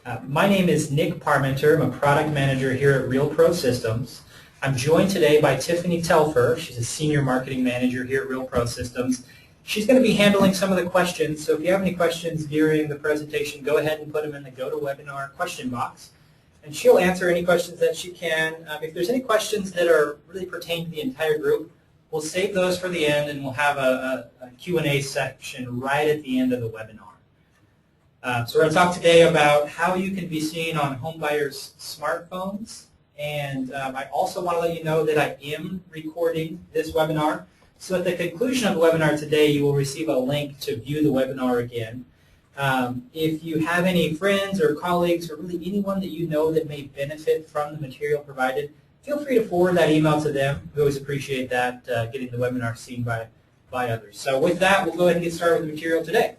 My name is Nick Parmenter. I'm a product manager here at Real Pro Systems. I'm joined today by Tiffany Telfer. She's a senior marketing manager here at Real Pro Systems. She's going to be handling some of the questions, so if you have any questions during the presentation, go ahead and put them in the GoToWebinar question box, and she'll answer any questions that she can. If there's any questions that are really pertain to the entire group, we'll save those for the end, and we'll have a Q&A section right at the end of the webinar. So we're going to talk today about how you can be seen on home buyers' smartphones, and I also want to let you know that I am recording this webinar. So at the conclusion of the webinar today, you will receive a link to view the webinar again. If you have any friends or colleagues or really anyone that you know that may benefit from the material provided, feel free to forward that email to them. We always appreciate that, getting the webinar seen by others. So with that, we'll go ahead and get started with the material today.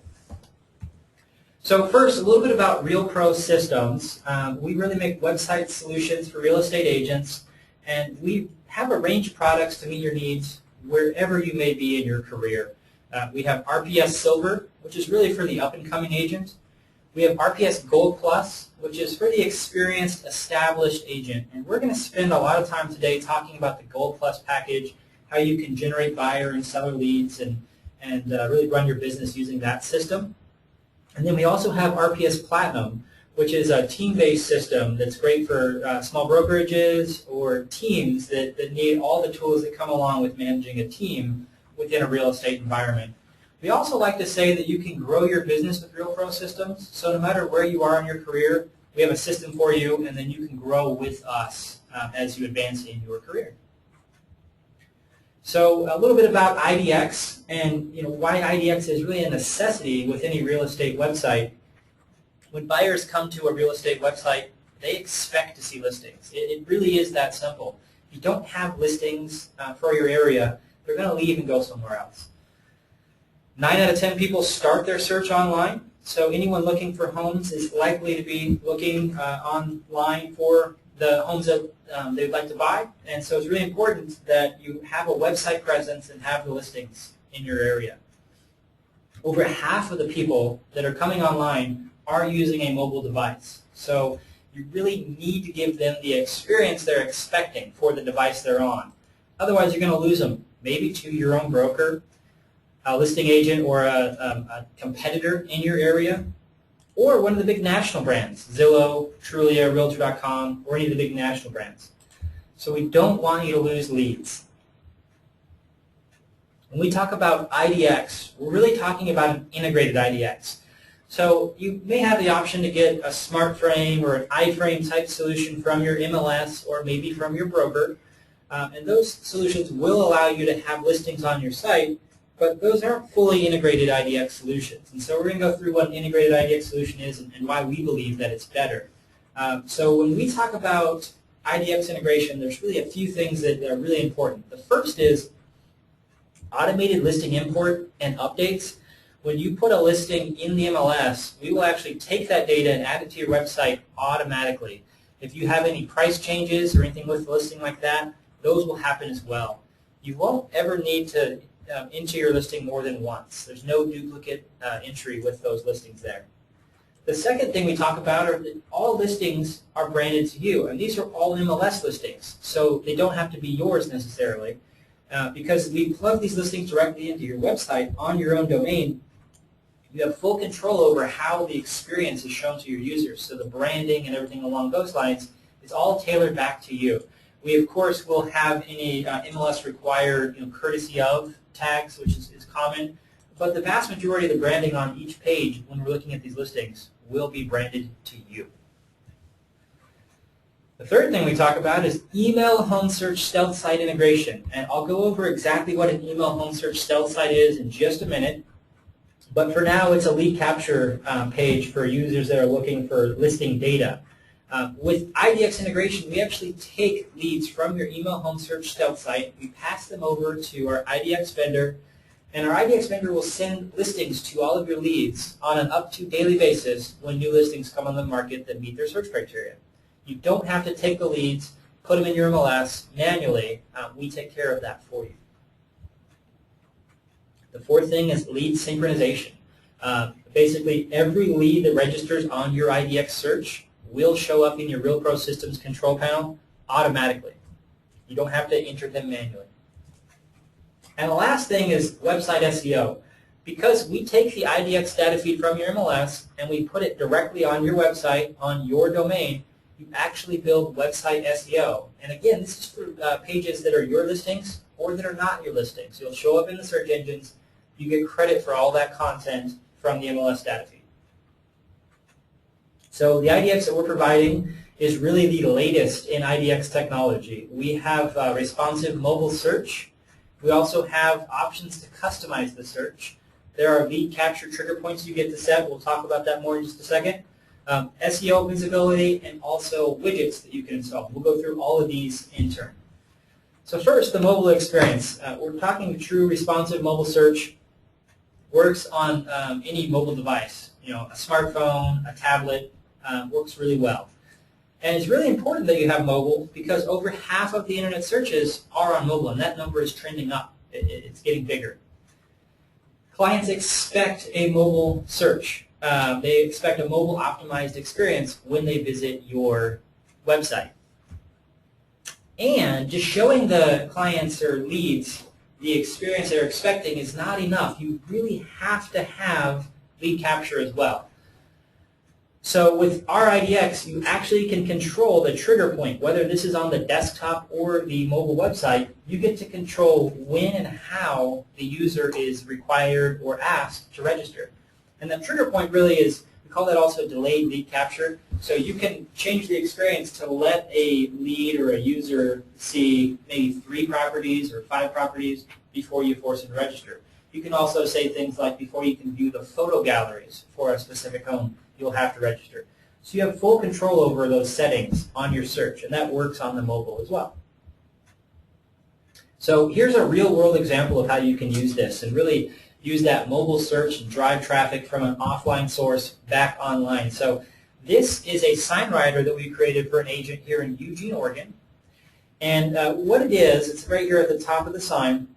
So first, a little bit about Real Pro Systems. We really make website solutions for real estate agents, and we have a range of products to meet your needs wherever you may be in your career. We have RPS Silver, which is really for the up-and-coming agent. We have RPS Gold Plus, which is for the experienced, established agent. And we're going to spend a lot of time today talking about the Gold Plus package, how you can generate buyer and seller leads and really run your business using that system. And then we also have RPS Platinum, which is a team-based system that's great for small brokerages or teams that need all the tools that come along with managing a team within a real estate environment. We also like to say that you can grow your business with Real Pro Systems. So no matter where you are in your career, we have a system for you, and then you can grow with us as you advance in your career. So a little bit about IDEX and why IDEX is really a necessity with any real estate website. When buyers come to a real estate website, they expect to see listings. It really is that simple. If you don't have listings for your area, they're going to leave and go somewhere else. 9 out of 10 people start their search online, so anyone looking for homes is likely to be looking online for the homes that they'd like to buy, and so it's really important that you have a website presence and have the listings in your area. Over half of the people that are coming online are using a mobile device, so you really need to give them the experience they're expecting for the device they're on. Otherwise, you're going to lose them, maybe to your own broker, a listing agent, or a competitor in your area, or one of the big national brands, Zillow, Trulia, Realtor.com, or any of the big national brands. So we don't want you to lose leads. When we talk about IDEX, we're really talking about an integrated IDEX. So you may have the option to get a smart frame or an iFrame type solution from your MLS or maybe from your broker. And those solutions will allow you to have listings on your site, but those aren't fully integrated IDEX solutions. And so we're going to go through what an integrated IDEX solution is and why we believe that it's better. So when we talk about IDEX integration, there's really a few things that are really important. The first is automated listing import and updates. When you put a listing in the MLS, we will actually take that data and add it to your website automatically. If you have any price changes or anything with the listing like that, those will happen as well. You won't ever need to enter your listing more than once. There's no duplicate entry with those listings there. The second thing we talk about are that all listings are branded to you, and these are all MLS listings, so they don't have to be yours necessarily. Because we plug these listings directly into your website on your own domain, you have full control over how the experience is shown to your users. So the branding and everything along those lines is all tailored back to you. We, of course, will have any MLS required courtesy of tags, which is common, but the vast majority of the branding on each page when we're looking at these listings will be branded to you. The third thing we talk about is email home search stealth site integration, and I'll go over exactly what an email home search stealth site is in just a minute, but for now it's a lead capture page for users that are looking for listing data. With IDEX integration, we actually take leads from your email home search stealth site, we pass them over to our IDEX vendor, and our IDEX vendor will send listings to all of your leads on an up-to-daily basis when new listings come on the market that meet their search criteria. You don't have to take the leads, put them in your MLS manually. We take care of that for you. The fourth thing is lead synchronization. Basically, every lead that registers on your IDEX search will show up in your RealPro Systems control panel automatically. You don't have to enter them manually. And the last thing is website SEO. Because we take the IDEX data feed from your MLS and we put it directly on your website, on your domain, you actually build website SEO. And again, this is for pages that are your listings or that are not your listings. You'll show up in the search engines. You get credit for all that content from the MLS data feed. So the IDEX that we're providing is really the latest in IDEX technology. We have responsive mobile search. We also have options to customize the search. There are lead capture trigger points you get to set. We'll talk about that more in just a second. SEO visibility and also widgets that you can install. We'll go through all of these in turn. So first, the mobile experience. We're talking true responsive mobile search. Works on any mobile device. You know, a smartphone, a tablet, works really well. And it's really important that you have mobile because over half of the internet searches are on mobile, and that number is trending up. It's getting bigger. Clients expect a mobile search. They expect a mobile optimized experience when they visit your website. And just showing the clients or leads the experience they're expecting is not enough. You really have to have lead capture as well. So with our IDEX, you actually can control the trigger point, whether this is on the desktop or the mobile website. You get to control when and how the user is required or asked to register. And that trigger point really is, we call that also delayed lead capture. So you can change the experience to let a lead or a user see maybe 3 properties or 5 properties before you force them to register. You can also say things like before you can view the photo galleries for a specific home, you'll have to register. So you have full control over those settings on your search, and that works on the mobile as well. So here's a real-world example of how you can use this and really use that mobile search and drive traffic from an offline source back online. So this is a sign writer that we created for an agent here in Eugene, Oregon. And what it is, it's right here at the top of the sign.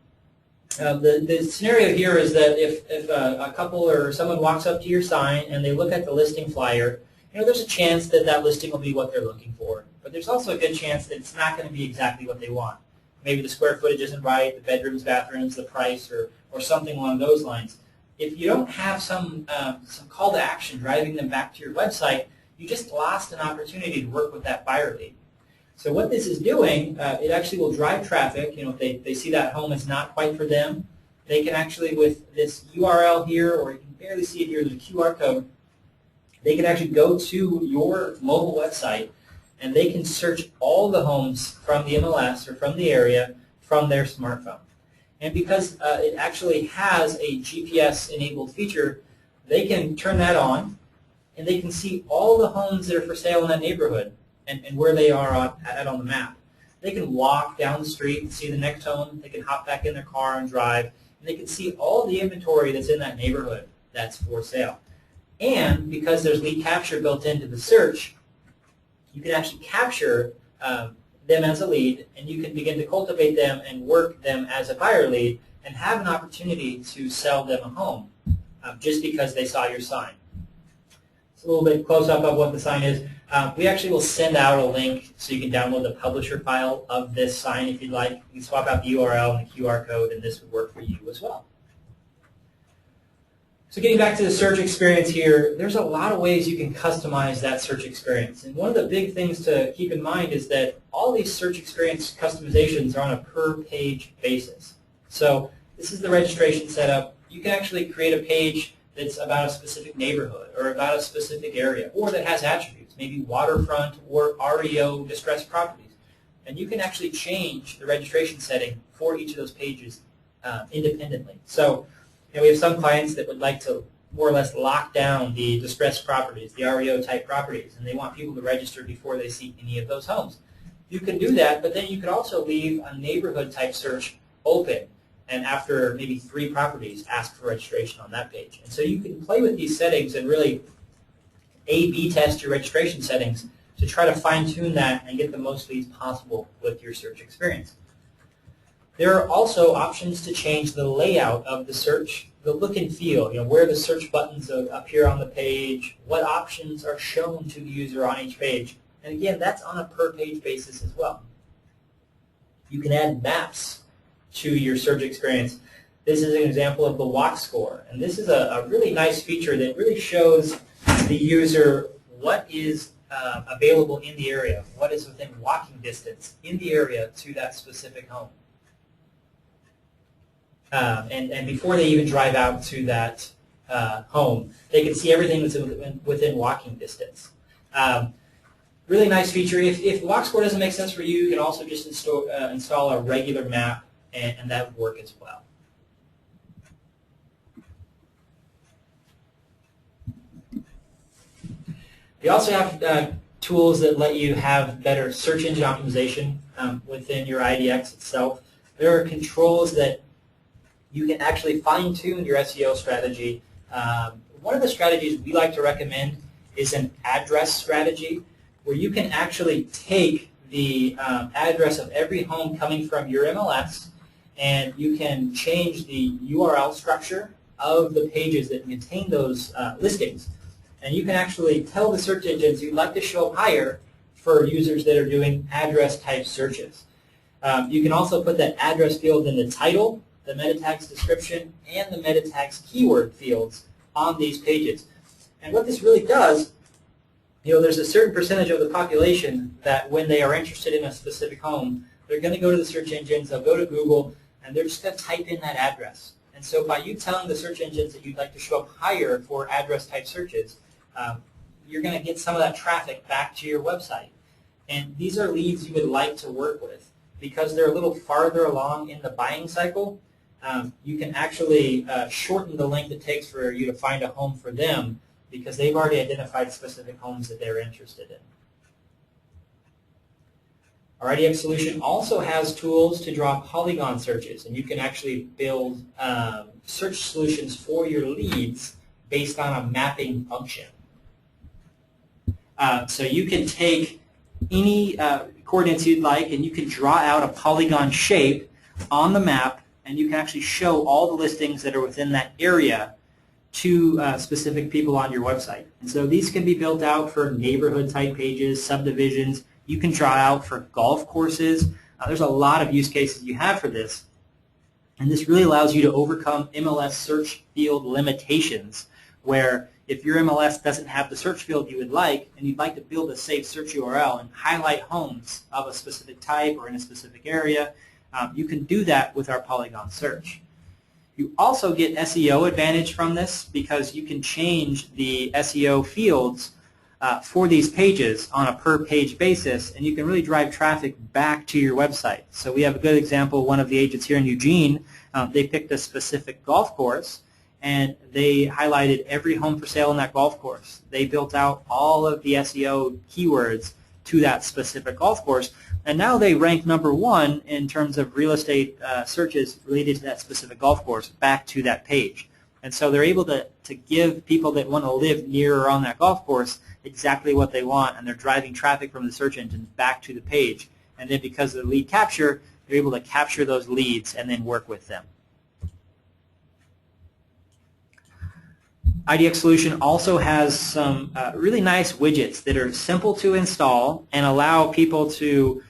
The scenario here is that if a couple or someone walks up to your sign and they look at the listing flyer, you know, there's a chance that that listing will be what they're looking for. But there's also a good chance that it's not going to be exactly what they want. Maybe the square footage isn't right, the bedrooms, bathrooms, the price, or something along those lines. If you don't have some call to action driving them back to your website, you just lost an opportunity to work with that buyer lead. So what this is doing, it actually will drive traffic. You know, if they see that home is not quite for them, they can actually, with this URL here, or you can barely see it here, there's a QR code, they can actually go to your mobile website and they can search all the homes from the MLS or from the area from their smartphone. And because it actually has a GPS-enabled feature, they can turn that on and they can see all the homes that are for sale in that neighborhood. And where they are on the map. They can walk down the street and see the next home. They can hop back in their car and drive. And they can see all the inventory that's in that neighborhood that's for sale. And because there's lead capture built into the search, you can actually capture them as a lead, and you can begin to cultivate them and work them as a buyer lead and have an opportunity to sell them a home just because they saw your sign. It's a little bit close-up of what the sign is. We actually will send out a link so you can download the publisher file of this sign if you'd like. You can swap out the URL and the QR code, and this would work for you as well. So getting back to the search experience here, there's a lot of ways you can customize that search experience. And one of the big things to keep in mind is that all these search experience customizations are on a per-page basis. So this is the registration setup. You can actually create a page that's about a specific neighborhood or about a specific area, or that has attributes, maybe waterfront or REO distressed properties. And you can actually change the registration setting for each of those pages independently. So we have some clients that would like to more or less lock down the distressed properties, the REO type properties, and they want people to register before they see any of those homes. You can do that, but then you could also leave a neighborhood type search open, and after maybe 3 properties, ask for registration on that page. And so you can play with these settings and really A/B test your registration settings to try to fine-tune that and get the most leads possible with your search experience. There are also options to change the layout of the search, the look and feel, where the search buttons appear on the page, what options are shown to the user on each page. And again, that's on a per page basis as well. You can add maps to your search experience. This is an example of the walk score. And this is a really nice feature that really shows the user what is available in the area, what is within walking distance in the area to that specific home. And before they even drive out to that home, they can see everything that's within walking distance. Really nice feature. If walk score doesn't make sense for you, you can also just install a regular map, and that would work as well. We also have tools that let you have better search engine optimization within your IDEX itself. There are controls that you can actually fine-tune your SEO strategy. One of the strategies we like to recommend is an address strategy, where you can actually take the address of every home coming from your MLS, and you can change the URL structure of the pages that contain those listings. And you can actually tell the search engines you'd like to show up higher for users that are doing address type searches. You can also put that address field in the title, the meta tags description, and the meta tags keyword fields on these pages. And what this really does, there's a certain percentage of the population that when they are interested in a specific home, they're going to go to the search engines, they'll go to Google, and they're just going to type in that address. And so by you telling the search engines that you'd like to show up higher for address type searches, you're going to get some of that traffic back to your website. And these are leads you would like to work with. Because they're a little farther along in the buying cycle, you can actually shorten the length it takes for you to find a home for them, because they've already identified specific homes that they're interested in. Our IDEX solution also has tools to draw Polygon searches, and you can actually build search solutions for your leads based on a mapping function. So you can take any coordinates you'd like, and you can draw out a polygon shape on the map, and you can actually show all the listings that are within that area to specific people on your website. And so these can be built out for neighborhood type pages, subdivisions. You can draw out for golf courses. There's a lot of use cases you have for this. And this really allows you to overcome MLS search field limitations, where if your MLS doesn't have the search field you would like, and you'd like to build a safe search URL and highlight homes of a specific type or in a specific area, you can do that with our Polygon Search. You also get SEO advantage from this, because you can change the SEO fields for these pages on a per page basis, and you can really drive traffic back to your website. So we have a good example. One of the agents here in Eugene, they picked a specific golf course, and they highlighted every home for sale in that golf course. They built out all of the SEO keywords to that specific golf course, and now they rank #1 in terms of real estate searches related to that specific golf course back to that page. And so they're able to give people that want to live near or on that golf course exactly what they want, and they're driving traffic from the search engines back to the page. And then because of the lead capture, they're able to capture those leads and then work with them. IDEX solution also has some really nice widgets that are simple to install and allow people to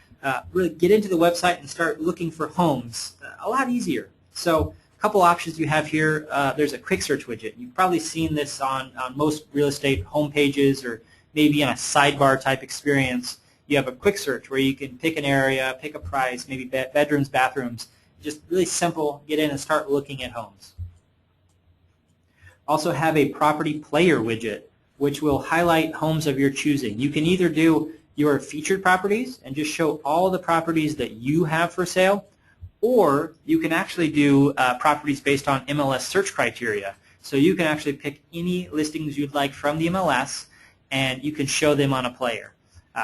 really get into the website and start looking for homes a lot easier. So a couple options you have here. There's a quick search widget. You've probably seen this on most real estate home pages, or maybe in a sidebar type experience. You have a quick search where you can pick an area, pick a price, maybe bedrooms, bathrooms. Just really simple, get in and start looking at homes. Also have a property player widget, which will highlight homes of your choosing. You can either do your featured properties and just show all the properties that you have for sale, or you can actually do properties based on MLS search criteria. So you can actually pick any listings you'd like from the MLS, and you can show them on a player.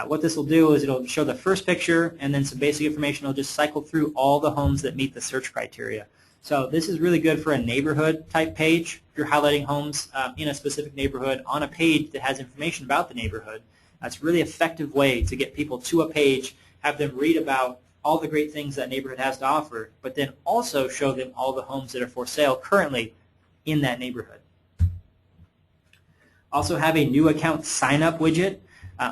What this will do is it'll show the first picture and then some basic information. It'll just cycle through all the homes that meet the search criteria. So this is really good for a neighborhood type page. If you're highlighting homes in a specific neighborhood on a page that has information about the neighborhood, that's a really effective way to get people to a page, have them read about all the great things that neighborhood has to offer, but then also show them all the homes that are for sale currently in that neighborhood. Also have a new account sign up widget.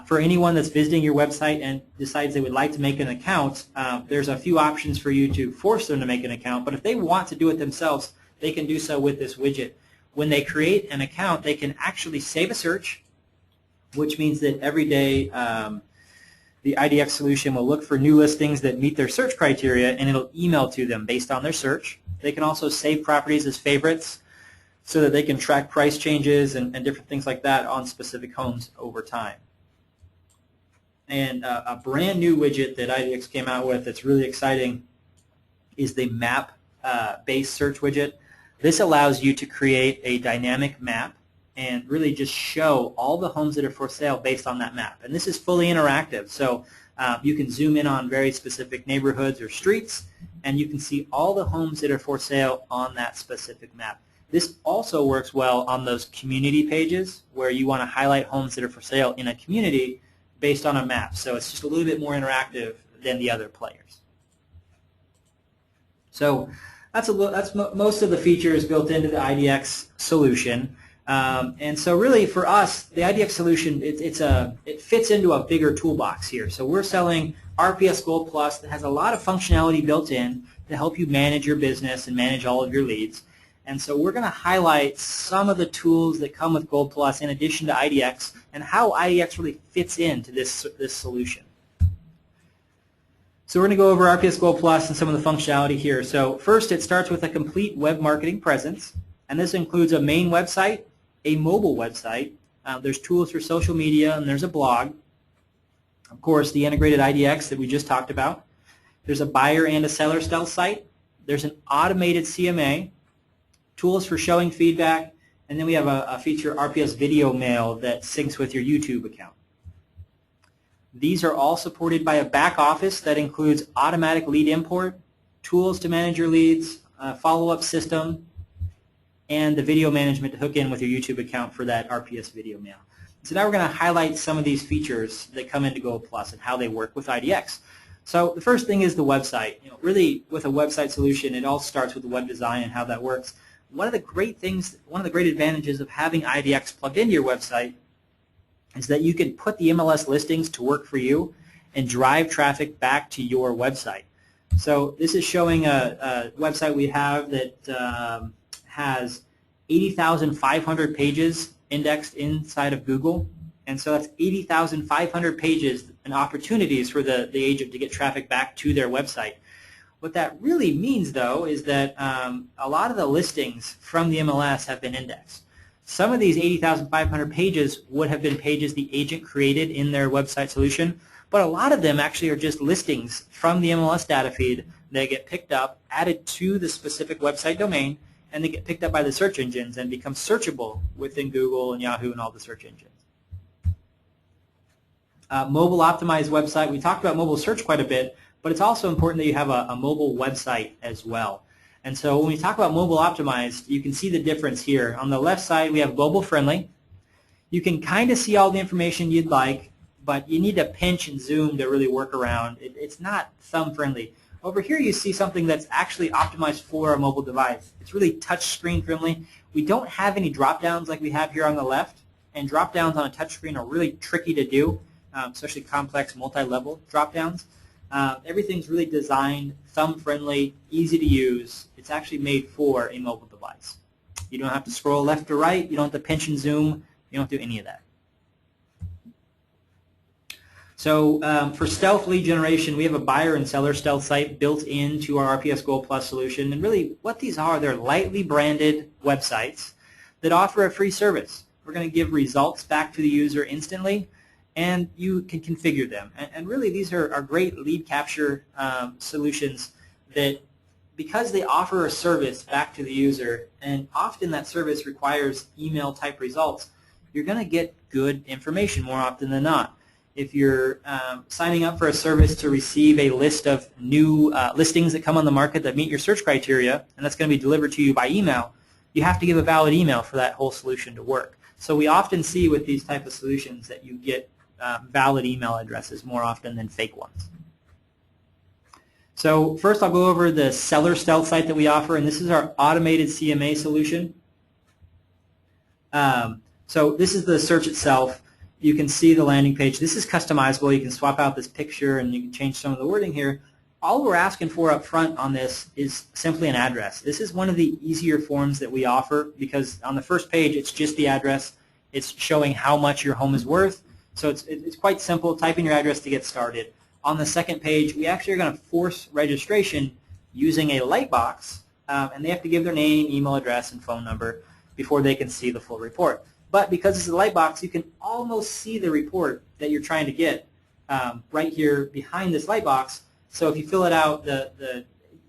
For anyone that's visiting your website and decides they would like to make an account, there's a few options for you to force them to make an account, but if they want to do it themselves, they can do so with this widget. When they create an account, they can actually save a search, which means that every day the IDEX solution will look for new listings that meet their search criteria, and it'll email to them based on their search. They can also save properties as favorites so that they can track price changes and different things like that on specific homes over time. And a brand new widget that IDEX came out with that's really exciting is the map-based search widget. This allows you to create a dynamic map and really just show all the homes that are for sale based on that map. And this is fully interactive, so you can zoom in on very specific neighborhoods or streets, and you can see all the homes that are for sale on that specific map. This also works well on those community pages where you want to highlight homes that are for sale in a community based on a map. So it's just a little bit more interactive than the other players. So that's most of the features built into the IDEX solution. And so really for us, the IDEX solution, it fits into a bigger toolbox here. So we're selling RPS Gold Plus that has a lot of functionality built in to help you manage your business and manage all of your leads. And so we're going to highlight some of the tools that come with Gold Plus in addition to IDEX and how IDEX really fits into this solution. So we're going to go over RPS Gold Plus and some of the functionality here. So first, it starts with a complete web marketing presence, and this includes a main website, a mobile website. There's tools for social media, and there's a blog. Of course, the integrated IDEX that we just talked about. There's a buyer and a seller stealth site. There's an automated CMA, tools for showing feedback, and then we have a feature, RPS Video Mail, that syncs with your YouTube account. These are all supported by a back office that includes automatic lead import, tools to manage your leads, a follow-up system, and the video management to hook in with your YouTube account for that RPS Video Mail. So now we're going to highlight some of these features that come into Gold Plus and how they work with IDEX. So the first thing is the website. Really, with a website solution, it all starts with the web design and how that works. One of the great advantages of having IDEX plugged into your website is that you can put the MLS listings to work for you and drive traffic back to your website. So this is showing a website we have that has 80,500 pages indexed inside of Google, and so that's 80,500 pages and opportunities for the agent to get traffic back to their website. What that really means, though, is that a lot of the listings from the MLS have been indexed. Some of these 80,500 pages would have been pages the agent created in their website solution, but a lot of them actually are just listings from the MLS data feed that get picked up, added to the specific website domain, and they get picked up by the search engines and become searchable within Google and Yahoo and all the search engines. Mobile optimized website. We talked about mobile search quite a bit, but it's also important that you have a mobile website as well. And so when we talk about mobile optimized, you can see the difference here. On the left side, we have mobile friendly. You can kind of see all the information you'd like, but you need to pinch and zoom to really work around. It's not thumb friendly. Over here you see something that's actually optimized for a mobile device. It's really touch screen friendly. We don't have any drop downs like we have here on the left, and drop downs on a touch screen are really tricky to do, especially complex multi-level drop downs. Everything's really designed thumb friendly, easy to use. It's actually made for a mobile device. You don't have to scroll left or right. You don't have to pinch and zoom. You don't have to do any of that. So for stealth lead generation, we have a buyer and seller stealth site built into our RPS Gold Plus solution. And really what these are, they're lightly branded websites that offer a free service. We're going to give results back to the user instantly, and you can configure them. And really these are great lead capture solutions that, because they offer a service back to the user, and often that service requires email type results, you're going to get good information more often than not. If you're signing up for a service to receive a list of new listings that come on the market that meet your search criteria, and that's going to be delivered to you by email, you have to give a valid email for that whole solution to work. So we often see with these type of solutions that you get valid email addresses more often than fake ones. So first I'll go over the seller stealth site that we offer, and this is our automated CMA solution. So this is the search itself. You can see the landing page. This is customizable. You can swap out this picture and you can change some of the wording here. All we're asking for up front on this is simply an address. This is one of the easier forms that we offer because on the first page it's just the address. It's showing how much your home is worth. So it's quite simple. Type in your address to get started. On the second page, we actually are going to force registration using a lightbox, and they have to give their name, email address, and phone number before they can see the full report. But because it's a lightbox, you can almost see the report that you're trying to get right here behind this lightbox. So if you fill it out, the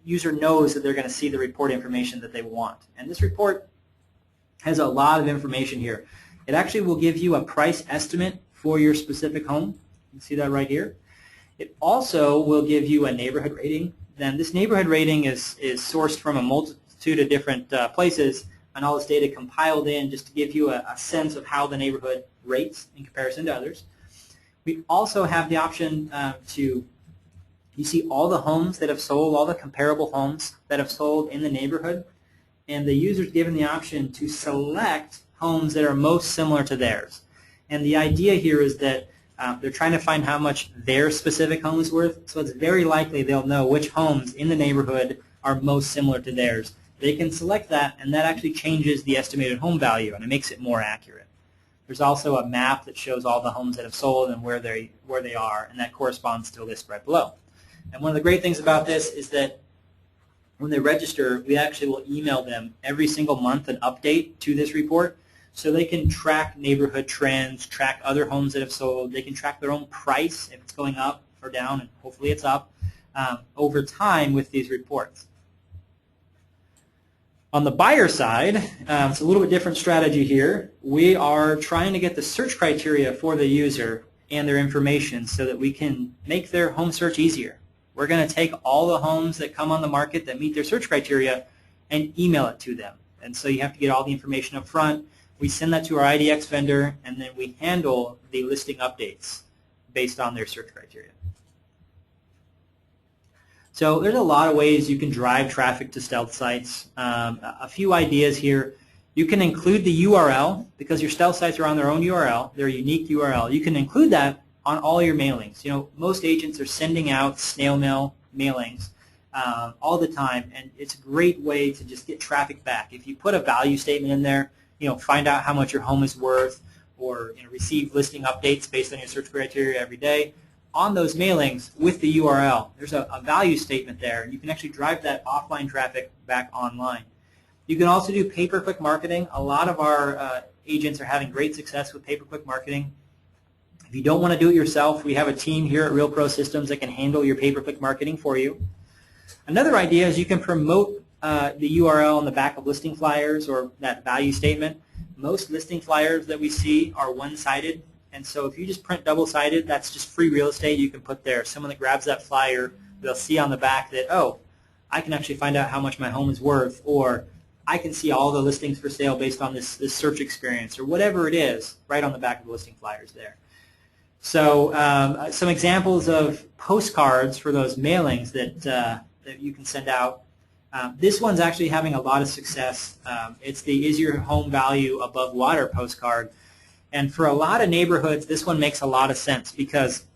user knows that they're going to see the report information that they want. And this report has a lot of information here. It actually will give you a price estimate for your specific home. You can see that right here. It also will give you a neighborhood rating. Then this neighborhood rating is sourced from a multitude of different places, and all this data compiled in just to give you a sense of how the neighborhood rates in comparison to others. We also have the option you see all the homes that have sold, all the comparable homes that have sold in the neighborhood, and the user is given the option to select homes that are most similar to theirs. And the idea here is that they're trying to find how much their specific home is worth, so it's very likely they'll know which homes in the neighborhood are most similar to theirs. They can select that, and that actually changes the estimated home value, and it makes it more accurate. There's also a map that shows all the homes that have sold and where they are, and that corresponds to a list right below. And one of the great things about this is that when they register, we actually will email them every single month an update to this report, so they can track neighborhood trends, track other homes that have sold. They can track their own price if it's going up or down, and hopefully it's up, over time with these reports. On the buyer side, it's a little bit different strategy here. We are trying to get the search criteria for the user and their information so that we can make their home search easier. We're going to take all the homes that come on the market that meet their search criteria and email it to them. And so you have to get all the information up front. We send that to our IDEX vendor, and then we handle the listing updates based on their search criteria. So there's a lot of ways you can drive traffic to stealth sites. A few ideas here. You can include the URL, because your stealth sites are on their own URL, their unique URL. You can include that on all your mailings. You know, most agents are sending out snail mail mailings all the time, and it's a great way to just get traffic back. If you put a value statement in there, find out how much your home is worth, or receive listing updates based on your search criteria every day. On those mailings with the URL, there's a value statement there, and you can actually drive that offline traffic back online. You can also do pay-per-click marketing. A lot of our agents are having great success with pay-per-click marketing. If you don't want to do it yourself, we have a team here at Real Pro Systems that can handle your pay-per-click marketing for you. Another idea is you can promote the URL on the back of listing flyers or that value statement. Most listing flyers that we see are one-sided, and so if you just print double-sided, that's just free real estate you can put there. Someone that grabs that flyer, they'll see on the back that, oh, I can actually find out how much my home is worth, or I can see all the listings for sale based on this search experience, or whatever it is, right on the back of the listing flyers there. So some examples of postcards for those mailings that you can send out. This one's actually having a lot of success. It's the Is Your Home Value Above Water postcard. And for a lot of neighborhoods, this one makes a lot of sense because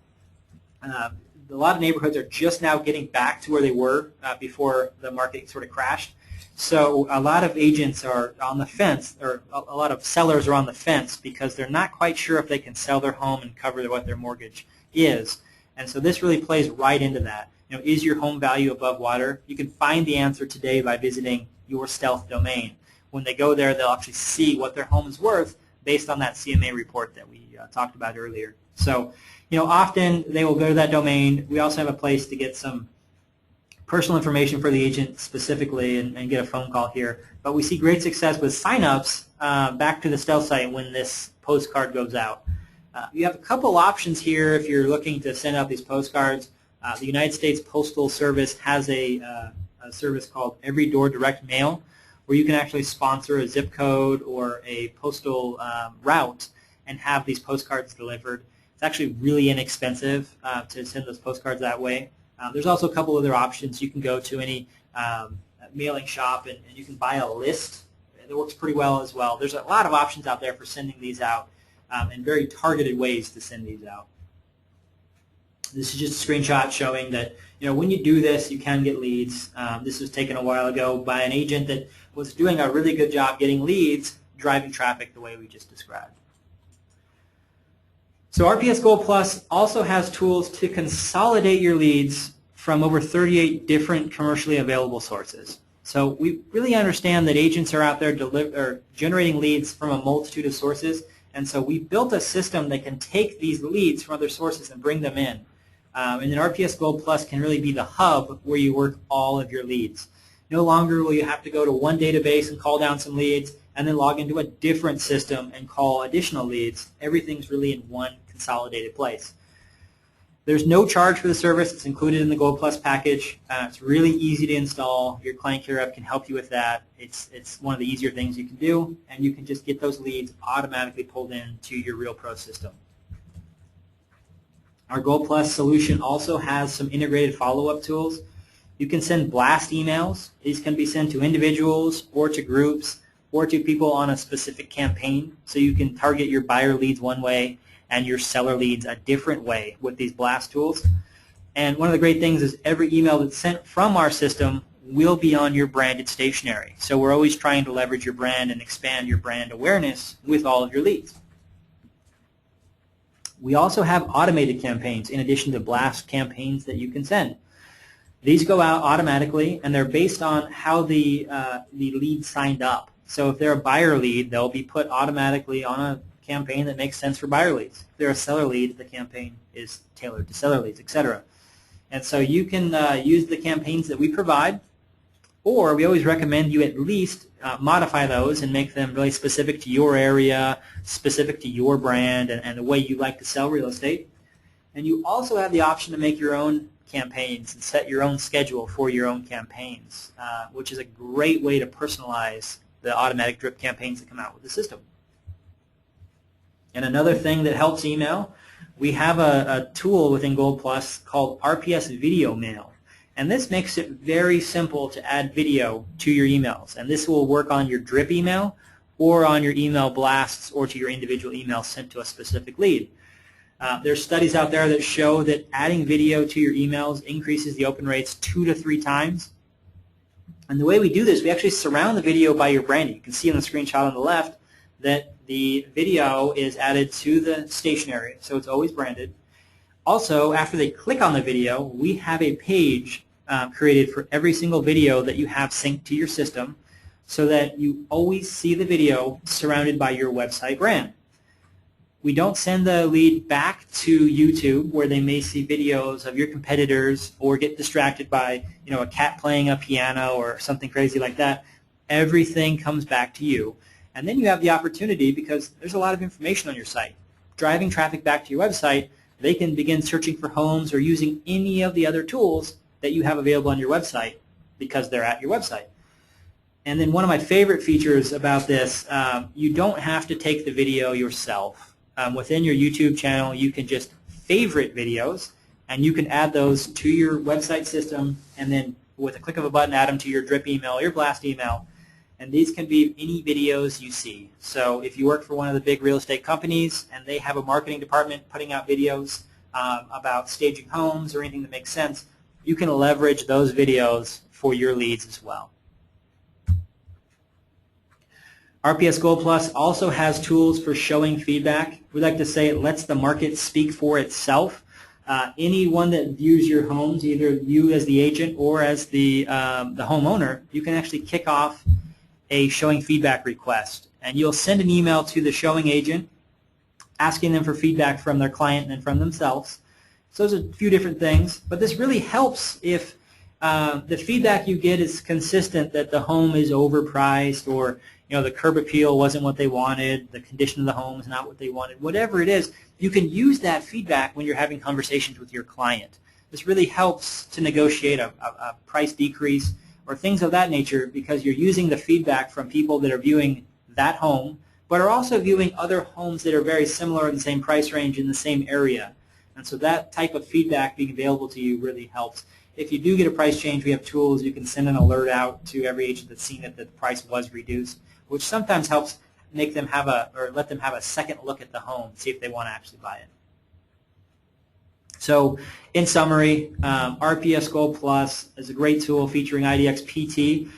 a lot of neighborhoods are just now getting back to where they were before the market sort of crashed. So a lot of agents are on the fence, or a lot of sellers are on the fence because they're not quite sure if they can sell their home and cover what their mortgage is. And so this really plays right into that. Is your home value above water? You can find the answer today by visiting your stealth domain. When they go there, they'll actually see what their home is worth based on that CMA report that we talked about earlier. So, often they will go to that domain. We also have a place to get some personal information for the agent specifically and get a phone call here. But we see great success with sign-ups back to the stealth site when this postcard goes out. You have a couple options here if you're looking to send out these postcards. The United States Postal Service has a service called Every Door Direct Mail, where you can actually sponsor a zip code or a postal route and have these postcards delivered. It's actually really inexpensive to send those postcards that way. There's also a couple other options. You can go to any mailing shop and you can buy a list. That works pretty well as well. There's a lot of options out there for sending these out and very targeted ways to send these out. This is just a screenshot showing that when you do this, you can get leads. This was taken a while ago by an agent that was doing a really good job getting leads, driving traffic the way we just described. So RPS Gold Plus also has tools to consolidate your leads from over 38 different commercially available sources. So we really understand that agents are out there generating leads from a multitude of sources, and so we built a system that can take these leads from other sources and bring them in. And then RPS Gold Plus can really be the hub where you work all of your leads. No longer will you have to go to one database and call down some leads and then log into a different system and call additional leads. Everything's really in one consolidated place. There's no charge for the service. It's included in the Gold Plus package. It's really easy to install. Your client care rep can help you with that. It's one of the easier things you can do, and you can just get those leads automatically pulled into your RealPro system. Our Gold Plus solution also has some integrated follow-up tools. You can send blast emails. These can be sent to individuals or to groups or to people on a specific campaign. So you can target your buyer leads one way and your seller leads a different way with these blast tools. And one of the great things is every email that's sent from our system will be on your branded stationery. So we're always trying to leverage your brand and expand your brand awareness with all of your leads. We also have automated campaigns in addition to blast campaigns that you can send. These go out automatically, and they're based on how the lead signed up. So if they're a buyer lead, they'll be put automatically on a campaign that makes sense for buyer leads. If they're a seller lead, the campaign is tailored to seller leads, etc. And so you can use the campaigns that we provide, or we always recommend you at least modify those and make them really specific to your area, specific to your brand, and the way you like to sell real estate. And you also have the option to make your own campaigns and set your own schedule for your own campaigns, which is a great way to personalize the automatic drip campaigns that come out with the system. And another thing that helps email, we have a tool within Gold Plus called RPS Video Mail. And this makes it very simple to add video to your emails. And this will work on your drip email or on your email blasts or to your individual email sent to a specific lead. There's studies out there that show that adding video to your emails increases the open rates 2 to 3 times. And the way we do this, we actually surround the video by your branding. You can see on the screenshot on the left that the video is added to the stationery, so it's always branded. Also, after they click on the video, we have a page created for every single video that you have synced to your system so that you always see the video surrounded by your website brand. We don't send the lead back to YouTube where they may see videos of your competitors or get distracted by a cat playing a piano or something crazy like that. Everything comes back to you. And then you have the opportunity, because there's a lot of information on your site, driving traffic back to your website. They can begin searching for homes or using any of the other tools that you have available on your website because they're at your website. And then one of my favorite features about this, you don't have to take the video yourself. Within your YouTube channel, you can just favorite videos, and you can add those to your website system, and then with a click of a button, add them to your drip email or your blast email. And these can be any videos you see. So if you work for one of the big real estate companies and they have a marketing department putting out videos about staging homes or anything that makes sense, you can leverage those videos for your leads as well. RPS Gold Plus also has tools for showing feedback. We like to say it lets the market speak for itself. Anyone that views your homes, either you as the agent or as the homeowner, you can actually kick off a showing feedback request. And you'll send an email to the showing agent asking them for feedback from their client and from themselves. So there's a few different things, but this really helps if the feedback you get is consistent that the home is overpriced, or the curb appeal wasn't what they wanted, the condition of the home is not what they wanted. Whatever it is, you can use that feedback when you're having conversations with your client. This really helps to negotiate a price decrease or things of that nature, because you're using the feedback from people that are viewing that home, but are also viewing other homes that are very similar in the same price range in the same area. And so that type of feedback being available to you really helps. If you do get a price change, we have tools. You can send an alert out to every agent that's seen that the price was reduced, which sometimes helps make them have let them have a second look at the home, see if they want to actually buy it. So in summary, RPS Gold Plus is a great tool featuring IDEX PT.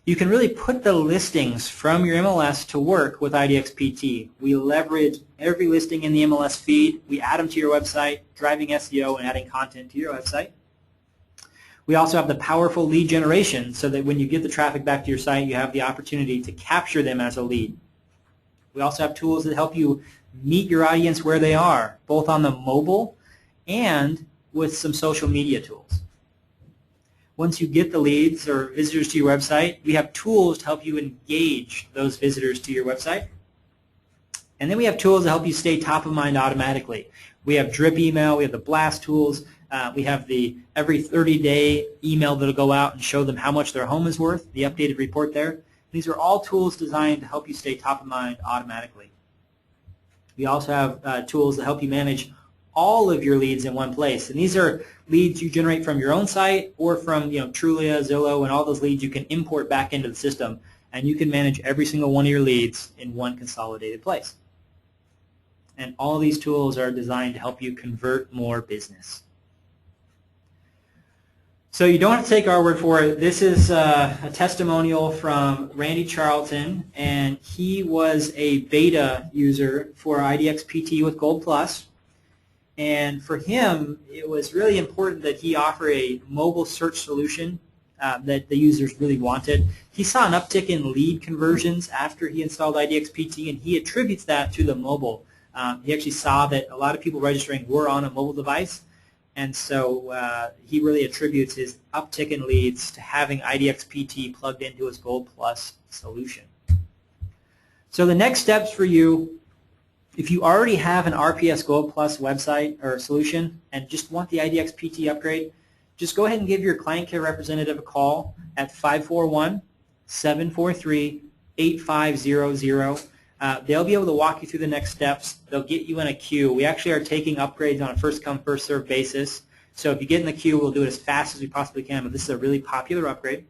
You can really put the listings from your MLS to work with IDEX PT. We leverage every listing in the MLS feed. We add them to your website, driving SEO and adding content to your website. We also have the powerful lead generation so that when you get the traffic back to your site, you have the opportunity to capture them as a lead. We also have tools that help you meet your audience where they are, both on the mobile and with some social media tools. Once you get the leads or visitors to your website, we have tools to help you engage those visitors to your website. And then we have tools to help you stay top of mind automatically. We have drip email, we have the blast tools, we have the every 30-day email that will go out and show them how much their home is worth, the updated report there. These are all tools designed to help you stay top of mind automatically. We also have tools that help you manage all of your leads in one place. And these are leads you generate from your own site or from Trulia, Zillow, and all those leads you can import back into the system. And you can manage every single one of your leads in one consolidated place. And all these tools are designed to help you convert more business. So you don't have to take our word for it. This is a testimonial from Randy Charlton, and he was a beta user for IDEX PT with Gold Plus. And for him, it was really important that he offer a mobile search solution that the users really wanted. He saw an uptick in lead conversions after he installed IDEX PT, and he attributes that to the mobile. He actually saw that a lot of people registering were on a mobile device, and so he really attributes his uptick in leads to having IDEX PT plugged into his Gold Plus solution. So the next steps for you, if you already have an RPS Gold Plus website or solution and just want the IDEX PT upgrade, just go ahead and give your client care representative a call at 541-743-8500. They'll be able to walk you through the next steps. They'll get you in a queue. We actually are taking upgrades on a first-come, first-served basis. So if you get in the queue, we'll do it as fast as we possibly can, but this is a really popular upgrade.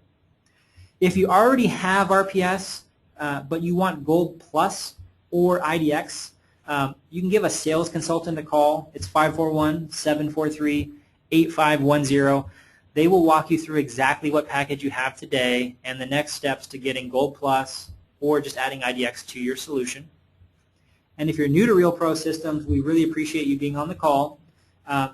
If you already have RPS, but you want Gold Plus or IDEX, you can give a sales consultant a call. It's 541-743-8510. They will walk you through exactly what package you have today and the next steps to getting Gold Plus or just adding IDEX to your solution. And if you're new to Real Pro Systems, we really appreciate you being on the call.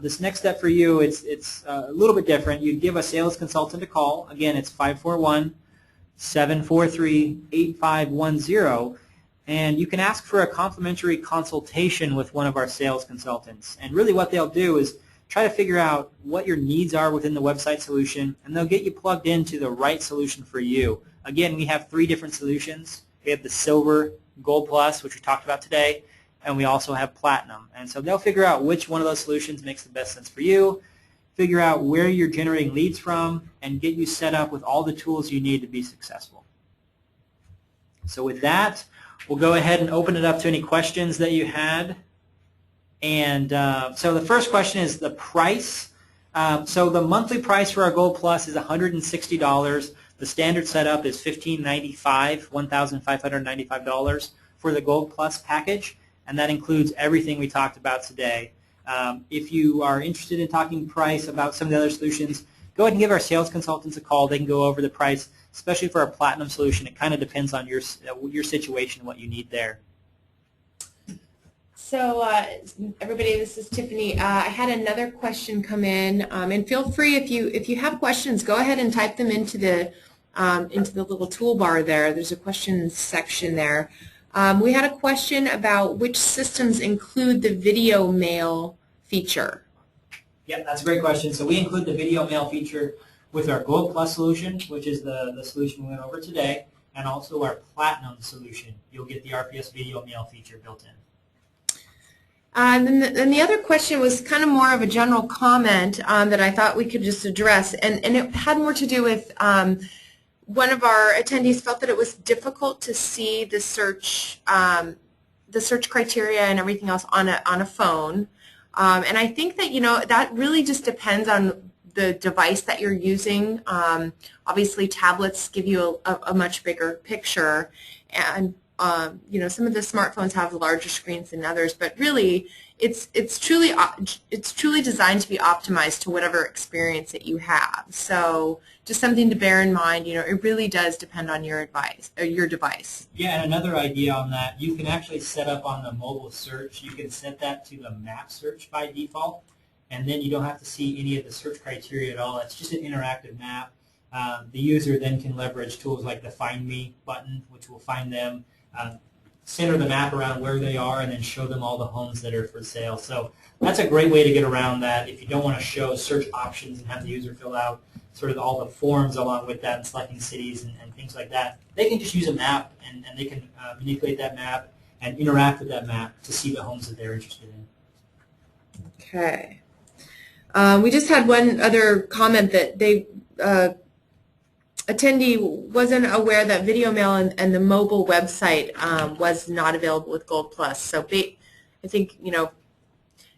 This next step for you, it's a little bit different. You give a sales consultant a call. Again, it's 541-743-8510. And you can ask for a complimentary consultation with one of our sales consultants. And really what they'll do is try to figure out what your needs are within the website solution, and they'll get you plugged into the right solution for you. Again, we have 3 different solutions. We have the Silver, Gold Plus, which we talked about today, and we also have Platinum. And so they'll figure out which one of those solutions makes the best sense for you, figure out where you're generating leads from, and get you set up with all the tools you need to be successful. So with that, we'll go ahead and open it up to any questions that you had. And so the first question is the price. So the monthly price for our Gold Plus is $160. The standard setup is $1,595 for the Gold Plus package, and that includes everything we talked about today. If you are interested in talking price about some of the other solutions, go ahead and give our sales consultants a call. They can go over the price, especially for our Platinum solution. It kind of depends on your situation and what you need there. So everybody, this is Tiffany. I had another question come in, and feel free if you have questions, go ahead and type them into the little toolbar there. There's a questions section there. We had a question about which systems include the video mail feature. Yeah, that's a great question. So we include the video mail feature with our Gold Plus solution, which is the solution we went over today, and also our Platinum solution. You'll get the RPS Video Mail feature built in. And then the other question was kind of more of a general comment that I thought we could just address, and it had more to do with one of our attendees felt that it was difficult to see the search criteria and everything else on a phone. And I think that, that really just depends on the device that you're using. Obviously, tablets give you a much bigger picture, and some of the smartphones have larger screens than others. But really, it's truly designed to be optimized to whatever experience that you have. So just something to bear in mind. It really does depend on your device. Yeah, and another idea on that, you can actually set up on the mobile search. You can set that to the map search by default. And then you don't have to see any of the search criteria at all. It's just an interactive map. The user then can leverage tools like the Find Me button, which will find them, center the map around where they are, and then show them all the homes that are for sale. So that's a great way to get around that. If you don't want to show search options and have the user fill out sort of all the forms along with that and selecting cities and things like that, they can just use a map, and they can manipulate that map and interact with that map to see the homes that they're interested in. Okay. We just had one other comment that attendee wasn't aware that Video Mail and the mobile website was not available with Gold Plus. So I think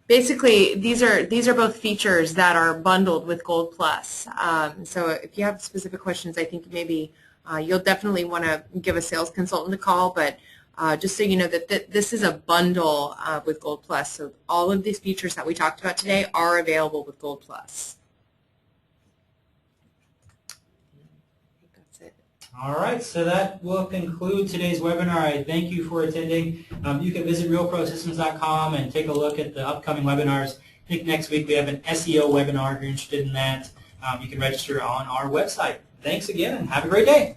basically these are both features that are bundled with Gold Plus. So if you have specific questions, I think maybe you'll definitely want to give a sales consultant a call. But just so you know that this is a bundle with Gold Plus. So all of these features that we talked about today are available with Gold Plus. I think that's it. All right, so that will conclude today's webinar. I thank you for attending. You can visit realprosystems.com and take a look at the upcoming webinars. I think next week we have an SEO webinar if you're interested in that. You can register on our website. Thanks again and have a great day.